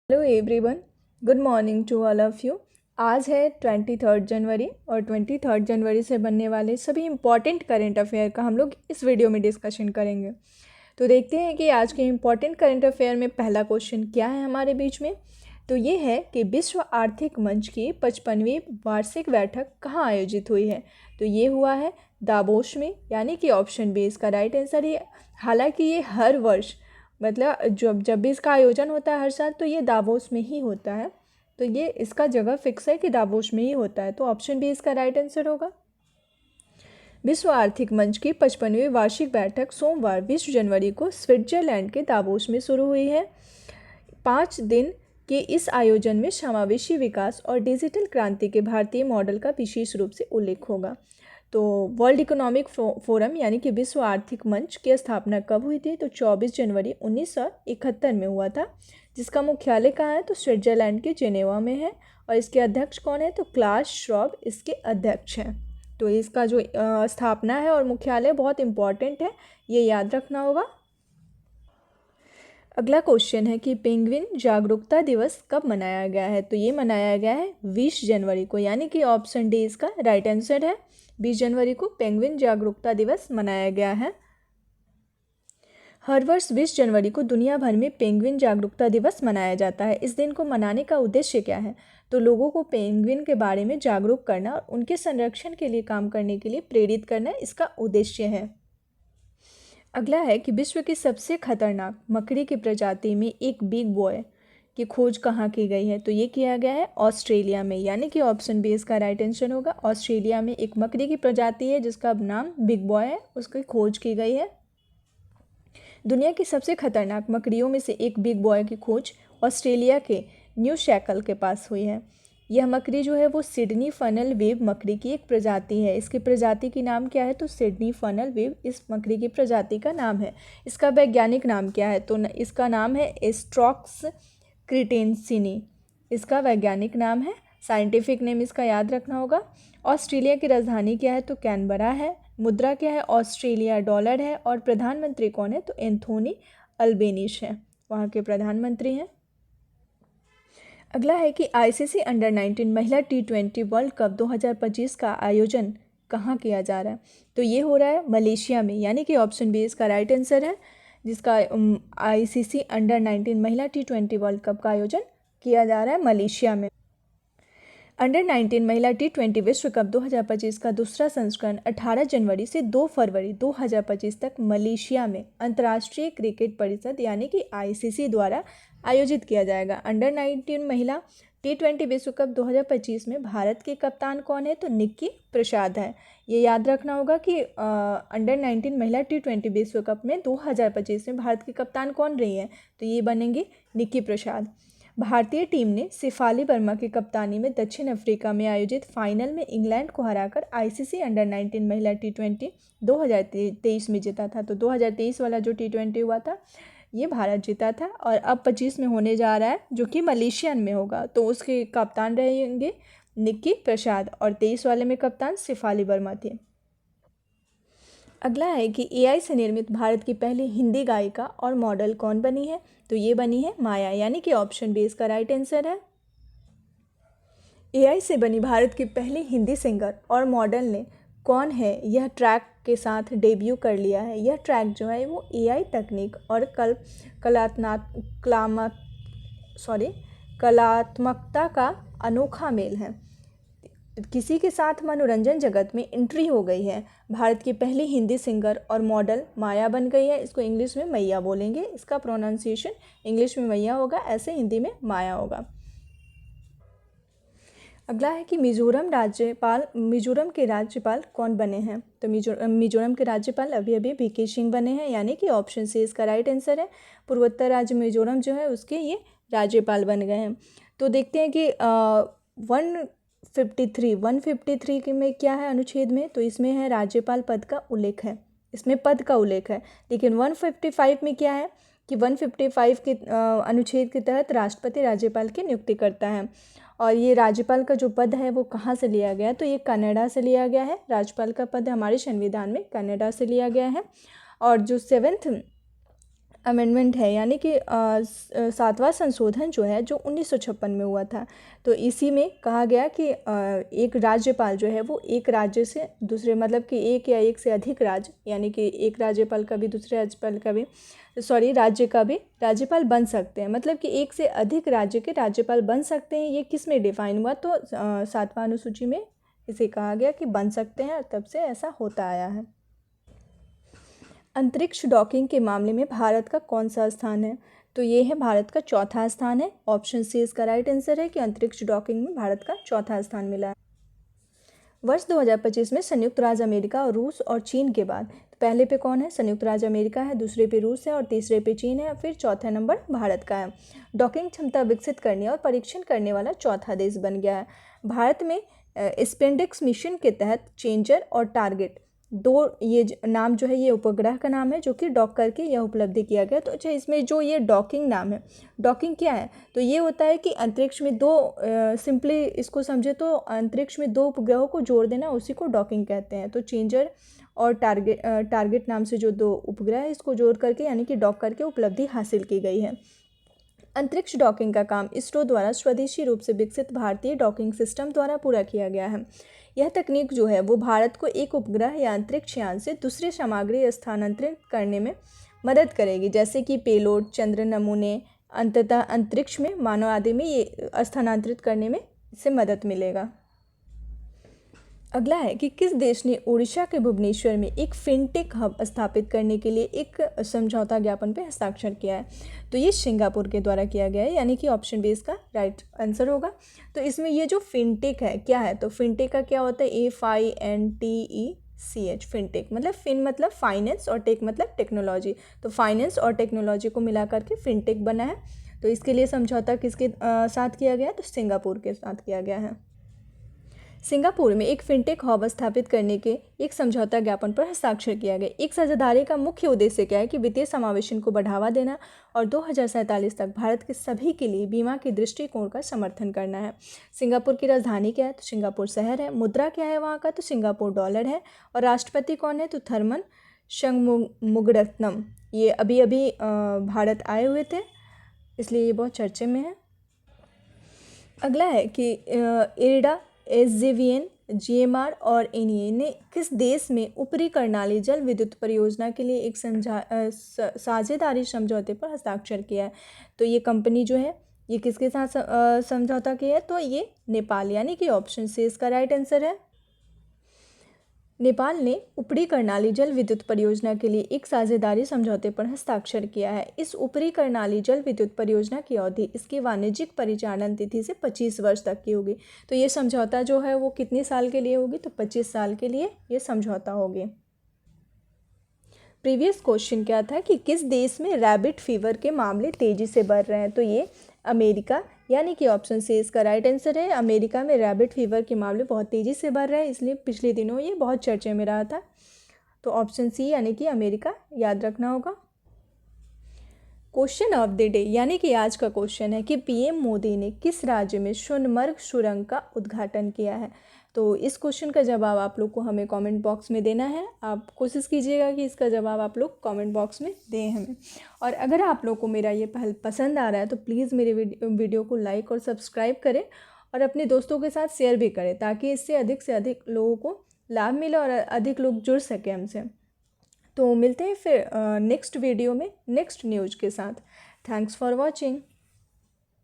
Hello everyone, good morning to all of you. आज है 23 जनवरी और 23 जनवरी से बनने वाले सभी इम्पॉर्टेंट करेंट अफेयर का हम लोग इस वीडियो में डिस्कशन करेंगे। तो देखते हैं कि आज के इम्पॉर्टेंट करेंट अफेयर में पहला क्वेश्चन क्या है हमारे बीच में। तो ये है कि विश्व आर्थिक मंच की 55वीं वार्षिक बैठक कहाँ आयोजित हुई है। तो ये हुआ है दावोस में, यानी कि ऑप्शन बी इसका राइट आंसर है। हालांकि ये हर वर्ष मतलब जब भी इसका आयोजन होता है हर साल, तो ये दावोस में ही होता है। तो ये इसका जगह फिक्स है कि दावोस में ही होता है, तो ऑप्शन बी इसका राइट आंसर होगा। विश्व आर्थिक मंच की 55वीं वार्षिक बैठक सोमवार 20 जनवरी को स्विट्जरलैंड के दावोस में शुरू हुई है। 5 दिन के इस आयोजन में समावेशी विकास और डिजिटल क्रांति के भारतीय मॉडल का विशेष रूप से उल्लेख होगा। तो वर्ल्ड इकोनॉमिक फोरम यानी कि विश्व आर्थिक मंच की स्थापना कब हुई थी? तो 24 जनवरी 1971 में हुआ था, जिसका मुख्यालय कहाँ है? तो स्विट्जरलैंड के जेनेवा में है। और इसके अध्यक्ष कौन है? तो क्लास श्वाब इसके अध्यक्ष हैं। तो इसका जो स्थापना है और मुख्यालय बहुत इंपॉर्टेंट है, ये याद रखना होगा। अगला क्वेश्चन है कि पेंगुइन जागरूकता दिवस कब मनाया गया है? तो ये मनाया गया है 20 जनवरी को, यानी कि ऑप्शन डी इसका राइट आंसर है। 20 जनवरी को पेंगुइन जागरूकता दिवस मनाया गया है। हर वर्ष 20 जनवरी को दुनिया भर में पेंगुइन जागरूकता दिवस मनाया जाता है। इस दिन को मनाने का उद्देश्य क्या है? तो लोगों को पेंगुइन के बारे में जागरूक करना और उनके संरक्षण के लिए काम करने के लिए प्रेरित करना इसका उद्देश्य है। अगला है कि विश्व की सबसे खतरनाक मकड़ी की प्रजाति में एक बिग बॉय की खोज कहाँ की गई है? तो ये किया गया है ऑस्ट्रेलिया में, यानी कि ऑप्शन बी इसका राइट आंसर होगा। ऑस्ट्रेलिया में एक मकड़ी की प्रजाति है जिसका नाम बिग बॉय है, उसकी खोज की गई है। दुनिया की सबसे खतरनाक मकड़ियों में से एक बिग बॉय की खोज ऑस्ट्रेलिया के न्यू शैकल के पास हुई है। यह मकड़ी जो है वो सिडनी फनल वेब मकड़ी की एक प्रजाति है। इसकी प्रजाति की नाम क्या है? तो सिडनी फनल वेब इस मकड़ी की प्रजाति का नाम है। इसका वैज्ञानिक नाम क्या है? तो इसका नाम है एस्ट्रॉक्स क्रिटेंसिनी, इसका वैज्ञानिक नाम है। साइंटिफिक नेम इसका याद रखना होगा। ऑस्ट्रेलिया की राजधानी क्या है? तो कैनबरा है। मुद्रा क्या है? ऑस्ट्रेलिया डॉलर है। और प्रधानमंत्री कौन है? तो एंथोनी अल्बेनीश है, वहाँ के प्रधानमंत्री हैं। अगला है कि आईसीसी अंडर 19 महिला T20 वर्ल्ड कप 2025 का आयोजन कहाँ किया जा रहा है? तो ये हो रहा है मलेशिया में, यानी कि ऑप्शन बी इसका राइट आंसर है, जिसका आईसीसी अंडर 19 महिला T20 वर्ल्ड कप का आयोजन किया जा रहा है मलेशिया में। अंडर 19 महिला T20 विश्व कप 2025 का दूसरा संस्करण 18 जनवरी से 2 फरवरी 2025 तक मलेशिया में अंतर्राष्ट्रीय क्रिकेट परिषद यानी कि आईसीसी द्वारा आयोजित किया जाएगा। अंडर 19 महिला T20 विश्व कप 2025 में भारत के कप्तान कौन है? तो निक्की प्रसाद है। ये याद रखना होगा कि अंडर 19 महिला T20 विश्व कप में 2025 में भारत की कप्तान कौन रही है? तो ये बनेंगी निक्की प्रसाद। भारतीय टीम ने शेफाली वर्मा की कप्तानी में दक्षिण अफ्रीका में आयोजित फाइनल में इंग्लैंड को हराकर आईसीसी अंडर 19 महिला T20 2023 में जीता था। तो 2023 वाला जो T20 हुआ था ये भारत जीता था, और अब 25 में होने जा रहा है जो कि मलेशियन में होगा। तो उसके कप्तान रहेंगे निक्की प्रसाद और 23 वाले में कप्तान शेफाली वर्मा थे। अगला है कि एआई से निर्मित भारत की पहली हिंदी गायिका और मॉडल कौन बनी है? तो ये बनी है माया, यानी कि ऑप्शन बी इसका राइट आंसर है। एआई से बनी भारत की पहली हिंदी सिंगर और मॉडल ने कौन है, यह ट्रैक के साथ डेब्यू कर लिया है। यह ट्रैक जो है वो एआई तकनीक और कलात्मकता का अनोखा मेल है। किसी के साथ मनोरंजन जगत में एंट्री हो गई है। भारत की पहली हिंदी सिंगर और मॉडल माया बन गई है। इसको इंग्लिश में मैया बोलेंगे, इसका प्रोनाउंसिएशन इंग्लिश में मैया होगा, ऐसे हिंदी में माया होगा। अगला है कि मिजोरम के राज्यपाल कौन बने हैं? तो मिजोरम के राज्यपाल अभी अभी वीके सिंह बने हैं, यानी कि ऑप्शन सी इसका राइट आंसर है। पूर्वोत्तर राज्य मिजोरम जो है उसके ये राज्यपाल बन गए हैं। तो देखते हैं कि 153 के में क्या है अनुच्छेद में? तो इसमें है राज्यपाल पद का उल्लेख है, इसमें पद का उल्लेख है। लेकिन 155 में क्या है कि 155 के अनुच्छेद के तहत राष्ट्रपति राज्यपाल की नियुक्ति करता है। और ये राज्यपाल का जो पद है वो कहाँ से लिया गया है? तो ये कनाडा से लिया गया है। राज्यपाल का पद हमारे संविधान में कनाडा से लिया गया है। और जो 7th अमेंडमेंट है, यानी कि 7वां संशोधन जो है जो 1956 में हुआ था। तो इसी में कहा गया कि एक राज्यपाल जो है वो एक राज्य से दूसरे, मतलब कि एक या एक से अधिक राज्य, यानी कि एक राज्यपाल का भी दूसरे राज्यपाल का भी, सॉरी, राज्य का भी राज्यपाल बन सकते हैं। मतलब कि एक से अधिक राज्य के राज्यपाल बन सकते हैं। ये किस में डिफाइन हुआ? तो 7वां अनुसूची में इसे कहा गया कि बन सकते हैं, और तब से ऐसा होता आया है। अंतरिक्ष डॉकिंग के मामले में भारत का कौन सा स्थान है? तो ये है भारत का चौथा स्थान है। ऑप्शन सी इसका राइट आंसर है कि अंतरिक्ष डॉकिंग में भारत का चौथा स्थान मिला है। वर्ष 2025 में संयुक्त राज्य अमेरिका और रूस और चीन के बाद पहले पे कौन है? संयुक्त राज्य अमेरिका है, दूसरे पे रूस है और तीसरे पे चीन है, फिर चौथा नंबर भारत का है। डॉकिंग क्षमता विकसित करने और परीक्षण करने वाला चौथा देश बन गया है। भारत में स्पेंडेक्स मिशन के तहत चेंजर और टारगेट दो ये नाम जो है ये उपग्रह का नाम है जो कि डॉक करके यह उपलब्धि किया गया। तो अच्छा, इसमें जो ये डॉकिंग नाम है, डॉकिंग क्या है? तो ये होता है कि अंतरिक्ष में दो, सिंपली इसको समझे तो अंतरिक्ष में दो उपग्रहों को जोड़ देना, उसी को डॉकिंग कहते हैं। तो चेंजर और टारगेट नाम से जो दो उपग्रह है इसको जोड़ करके यानी कि डॉक करके उपलब्धि हासिल की गई है। अंतरिक्ष डॉकिंग का काम इसरो द्वारा स्वदेशी रूप से विकसित भारतीय डॉकिंग सिस्टम द्वारा पूरा किया गया है। यह तकनीक जो है वो भारत को एक उपग्रह या अंतरिक्ष यान से दूसरी सामग्री स्थानांतरित करने में मदद करेगी, जैसे कि पेलोड, चंद्र नमूने, अंततः अंतरिक्ष में मानव आदि में ये स्थानांतरित करने में इससे मदद मिलेगा। अगला है कि किस देश ने उड़ीसा के भुवनेश्वर में एक फिनटेक हब स्थापित करने के लिए एक समझौता ज्ञापन पर हस्ताक्षर किया है? तो ये सिंगापुर के द्वारा किया गया है, यानी कि ऑप्शन बी इसका राइट आंसर होगा। तो इसमें ये जो फिनटेक है क्या है? तो फिनटेक का क्या होता है? FINTECH, फिनटेक मतलब फिन मतलब फाइनेंस और टेक मतलब टेक्नोलॉजी। तो फाइनेंस और टेक्नोलॉजी को मिला करके फिनटेक बना है। तो इसके लिए समझौता किसके साथ किया गया है? तो सिंगापुर के साथ किया गया है। सिंगापुर में एक फिनटेक हब स्थापित करने के एक समझौता ज्ञापन पर हस्ताक्षर किया गया। एक साझेदारी का मुख्य उद्देश्य क्या है? कि वित्तीय समावेशन को बढ़ावा देना और 2047 तक भारत के सभी के लिए बीमा के दृष्टिकोण का समर्थन करना है। सिंगापुर की राजधानी क्या है? तो सिंगापुर शहर है। मुद्रा क्या है वहाँ का? तो सिंगापुर डॉलर है। और राष्ट्रपति कौन है? तो थर्मन शंमुगरत्नम। ये अभी अभी भारत आए हुए थे, इसलिए ये बहुत चर्चे में है। अगला है कि इरडा, SJVN, GMR और NEA ने किस देश में ऊपरी कर्नाली जल विद्युत परियोजना के लिए एक साझेदारी समझौते पर हस्ताक्षर किया है? तो ये कंपनी जो है ये किसके साथ समझौता किया है? तो ये नेपाल, यानी कि ऑप्शन सी इसका राइट आंसर है। नेपाल ने ऊपरी कर्नाली जल विद्युत परियोजना के लिए एक साझेदारी समझौते पर हस्ताक्षर किया है। इस ऊपरी कर्नाली जल विद्युत परियोजना की अवधि इसकी वाणिज्यिक परिचालन तिथि से 25 वर्ष तक की होगी। तो ये समझौता जो है वो कितने साल के लिए होगी? तो 25 साल के लिए ये समझौता होगी। प्रीवियस क्वेश्चन क्या था कि किस देश में रैबिट फीवर के मामले तेजी से बढ़ रहे हैं? तो ये अमेरिका, यानी कि ऑप्शन सी इसका राइट आंसर है। अमेरिका में रैबिट फीवर के मामले बहुत तेज़ी से बढ़ रहे हैं, इसलिए पिछले दिनों ये बहुत चर्चे में रहा था। तो ऑप्शन सी यानी कि अमेरिका याद रखना होगा। क्वेश्चन ऑफ द डे, यानी कि आज का क्वेश्चन है कि PM मोदी ने किस राज्य में सोनमर्ग सुरंग का उद्घाटन किया है? तो इस क्वेश्चन का जवाब आप लोग को हमें कमेंट बॉक्स में देना है। आप कोशिश कीजिएगा कि इसका जवाब आप लोग कमेंट बॉक्स में दें हमें। और अगर आप लोग को मेरा ये पहल पसंद आ रहा है तो प्लीज़ मेरे वीडियो को लाइक और सब्सक्राइब करें और अपने दोस्तों के साथ शेयर भी करें, ताकि इससे अधिक लोगों को लाभ मिले और अधिक लोग जुड़ सकें हमसे। तो मिलते हैं फिर नेक्स्ट वीडियो में नेक्स्ट न्यूज़ के साथ। Thanks for watching.